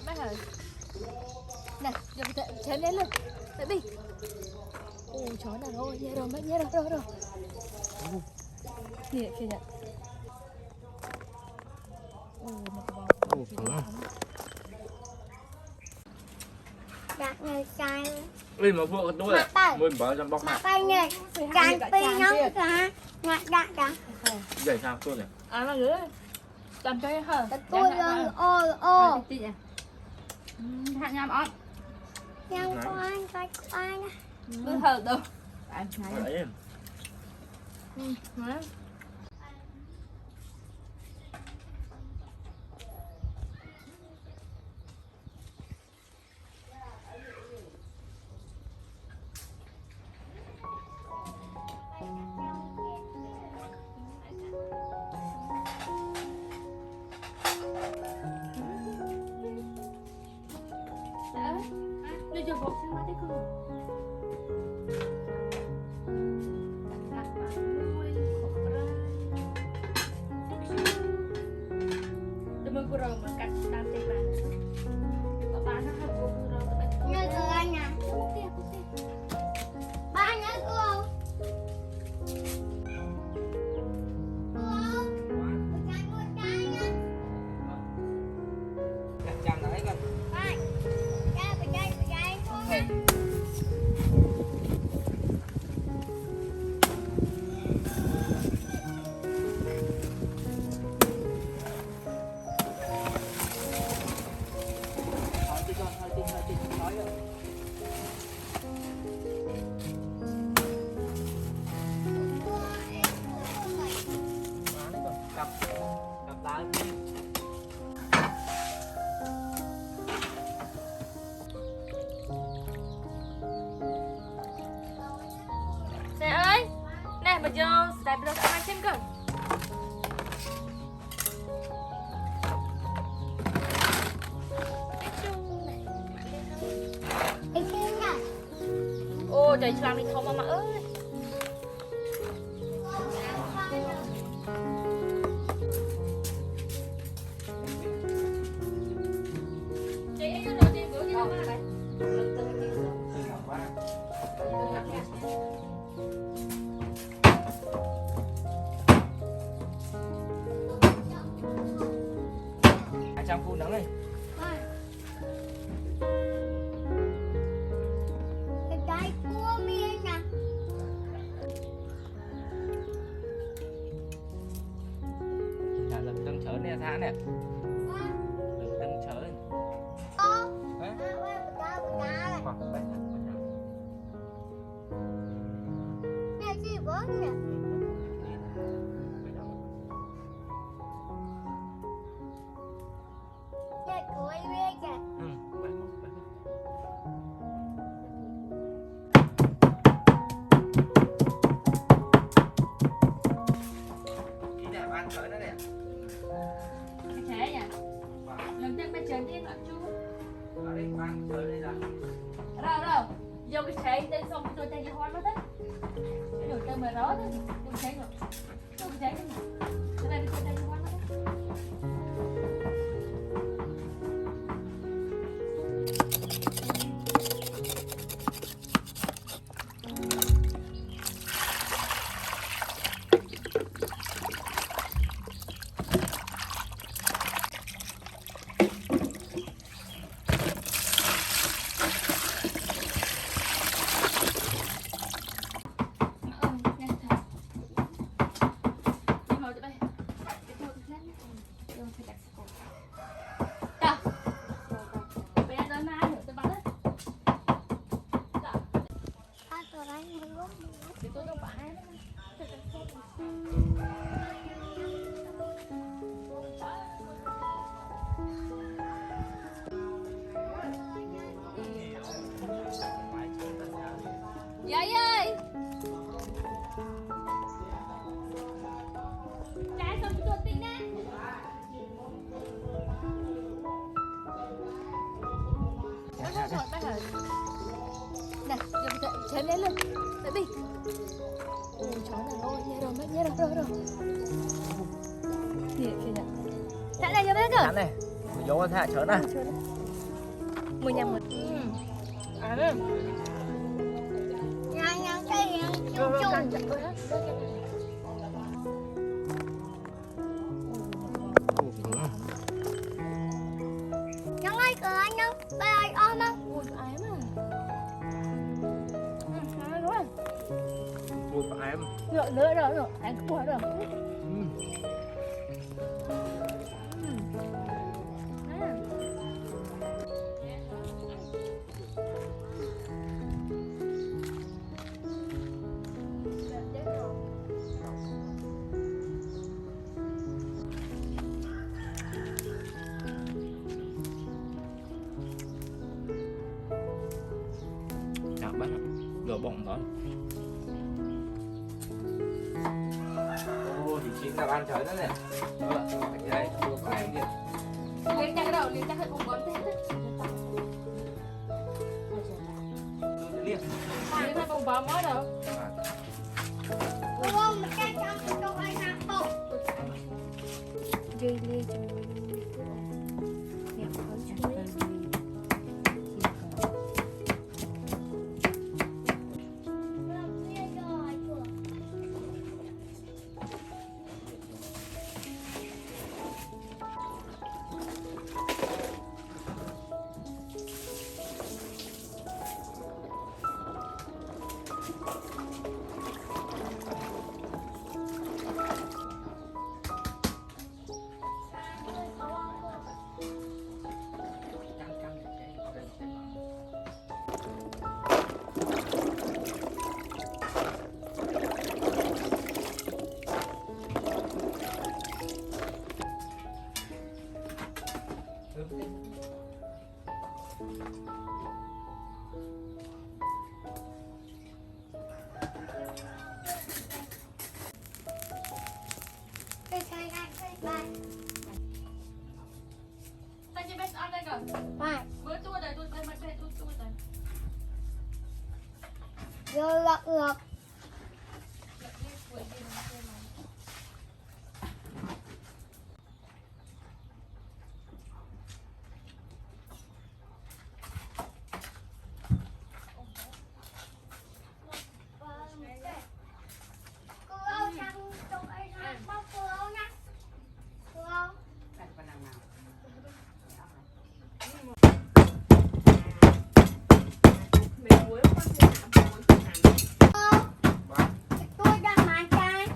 Bác ơi. Này, giờ chém lên luôn. Đợi đi. Ôi chó nào rồi, nhẹ rồi, nhẹ rồi. Nè, kìa nhỉ. Ôi, một cái bóng. Đặt người cài. Ui mà vua cái đuôi à? Mình bỏ trong bóc Mà mặt. tay này, cài pi nhóc ra. Ngặt đặt đã. Để sao tôi này? À mà gửi. Cầm cho hả? Tôi lên ô. Hạt nhằm ớt. Nhằm coi nè. Cứ thở đâu. Anh Đấy em. Nói. Đưa cho bố xem mắt đấy không? Đừng có rồng mà cắt tam tay bàn. Có bán nó không có rồng tụi bạn. Nhớ từ anh à. Ba nhớ cô. Chăm đấy con. Cặp đá. Xe ơi. Nè mà giờ Sreypov Life Show xem cơ. Ô trời làm đi không mà ơi. Chị ấy nó đi bữa đi đâu mà này. Trong khu nắng này. Cái cua miên nè. Chả dập từng chớn nè xã nè. Từng chớn. Khoảng đấy. Nè chị bớt nè. Nè cua miên kìa. Ý này ban chớn đó nè. Thế nhỉ? Lần trước bên trên đi bạn chú. Ở đây ban chớn đây là. Đâu. Vô cái xe tên xong tôi tay hoa nó đấy. Cái đồ tên mà đó đấy. Tôi thấy rồi. Tôi thấy cái này. Cái này tôi tay hoa nó đấy. Giấy ơi. Trái xong cho tí nè. Bác ơi. Này, giờ chém lên luôn. Đợi đi. Ôi chó nào rồi, nhẹ rồi. Nè, kìa nhỉ. Sẵn này cho bác ơi. Sẵn này. vô con thả chớn à. Mùi nhà một. À đấy. Nhang cái chung chung. Nhang ơi cửa nhang. Đây ai ôm không? Ui ái mà. Nói rồi. Ui phải em. Nữa rồi. Anh cũng hỏi rồi. Chào bác lửa bỏng đó. Ô thì chính là ăn chớn đó này. Cái đấy vừa phải em đi. Lên chắc cái đầu, lên chắc cái cùng bấm thế. Liên. Lên chắc cùng bấm mới đâu. Đúng không? Mình cái trong trong ai nạp bột. Đi đi cho mình. Đẹp hơn cho mình. Tay chị bé ăn đây cơ. Phải. Bữa tôi đây tôi đây. Rồi lật. Tôi đang mái trái.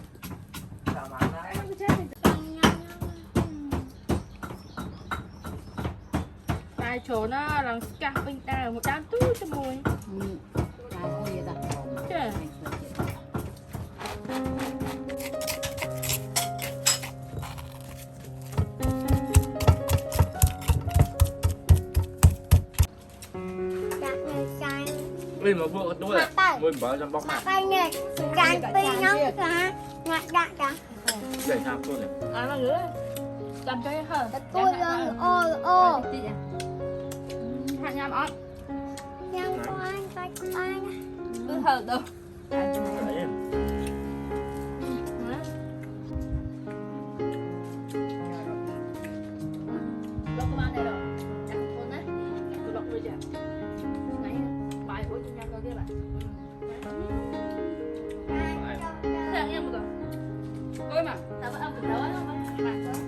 Tại chỗ nó là cả bên ta một đám túi cho mùi. Chứ. Mình mà vợ tôi à? Mình bảo trong bóc mặt. Đây nè, trái phi nó cả ngặt đạn cả. Để sao tôi này. À mà nữa. Làm cho hở. Tôi lên ô. Hạt nhằm ớt. Nhang có anh. Cứ hở đâu. Đấy. Lọc công an này đâu. Chắc con đấy. Tôi lọc rồi chứ. Này, bài của chúng ta coi kia bạn. Thế em một rồi. Ôi mà, tao vẫn ăn từ đó không? Bạn có.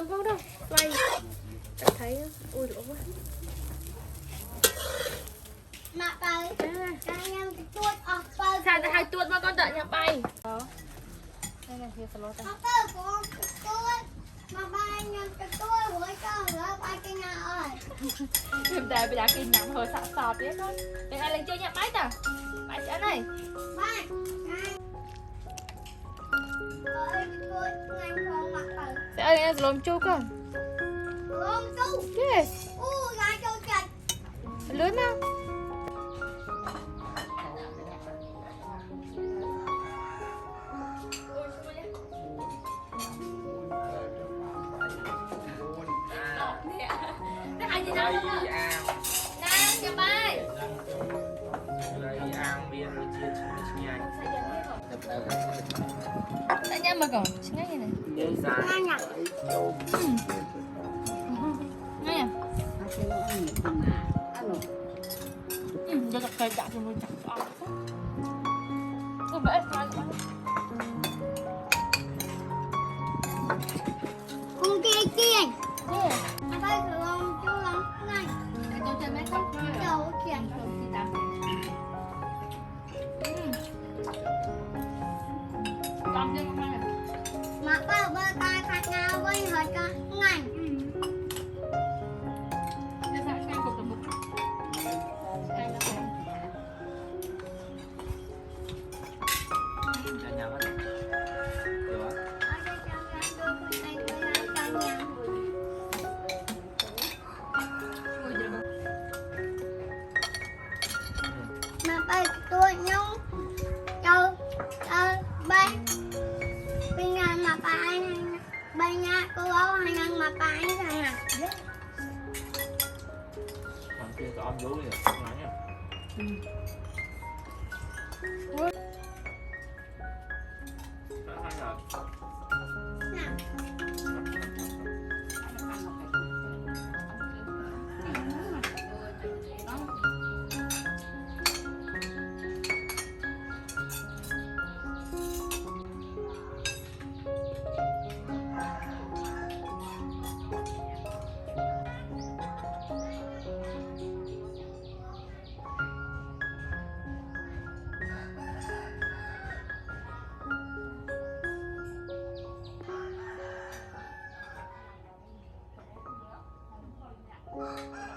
tôm không đâu. Quay. Cảm thấy ui lỗ quá. Mà bà đang nhâm cái tuốt ở bà. Sao hai tuột mà con đợi nhà bay. Đó. Đây này kia salad đây. Nó cơ của ông cái tuốt. Mà bà nhâm cái tuốt với con nữa bà cái nhà ơi. Hôm nay bây giờ kinh nhắm hơi sạ sọt biết thôi. Để ai lên chơi nhà máy ta. Máy sẽ này. Ba. Này. Ơi cái tuốt ngành con mặc bà. Sẽ ơi nghe lồm chu con. Lông chú. Yes. Gái châu chạch. Lớn nào. Đây à. Nang nhà bay. Đây à, bia rồi chia chia nhanh. Đã nhâm mà còn. Ngay như này. Đây ra. Ngay nhỉ. Ngay à. Giờ gặp cây chạm cho mình chạm cho vậy sao Con kia kia. yeah. Bây giờ ông chú lắm này. Để tôi chơi mấy con thôi. Đâu kìa. Con chơi con này. Mà bà bơ tay khác nhau với hơi con ngành. Để sao sang cục một. Nhà nhà bắt. Được á. Ở đây trong nhà tôi con anh với lại trong nhà. Mà bây tôi nhung châu bay bên nhà mà bà anh bên nhà cô ấu hay ăn mà bà anh rằng à Còn kia có ông vú rồi, không nói nha. Đó, hai rồi. nào Wow.